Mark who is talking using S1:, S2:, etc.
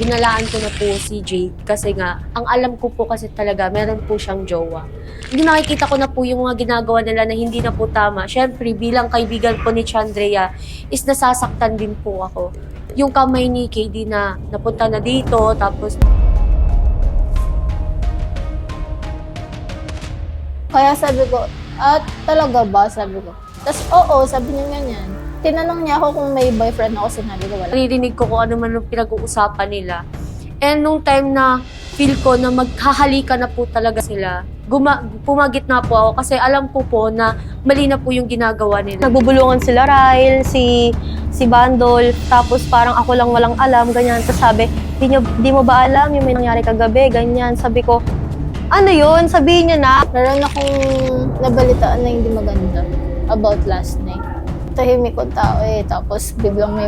S1: Hinalaan ko na po si Jade kasi nga, ang alam ko po kasi talaga, meron po siyang jowa. Hindi nakikita ko na po yung mga ginagawa nila na hindi na po tama. Siyempre, bilang kaibigan po ni Chandrea, is nasasaktan din po ako. Yung kamay ni KD na napunta na dito, tapos
S2: Kaya sabi ko, talaga ba? Sabi ko. Tapos, oo, sabi niya ganyan. Tinanong niya ako kung may boyfriend ako, sinabi ko wala.
S1: naririnig ko kung ano man yung pinag-uusapan nila. And nung time na feel ko na maghahalikan na po talaga sila, pumagit na po ako kasi alam ko po na mali na po yung ginagawa nila.
S3: Nagbubulungan sila Ryle, si Bandol, tapos parang ako lang walang alam, ganyan. Tapos sabi, di mo ba alam yung may nangyari kagabi, ganyan. Sabi ko, ano yun? Sabihin niyo na.
S2: Meron akong nabalitaan na hindi maganda about last night. Tahimik kong tao tapos biglang may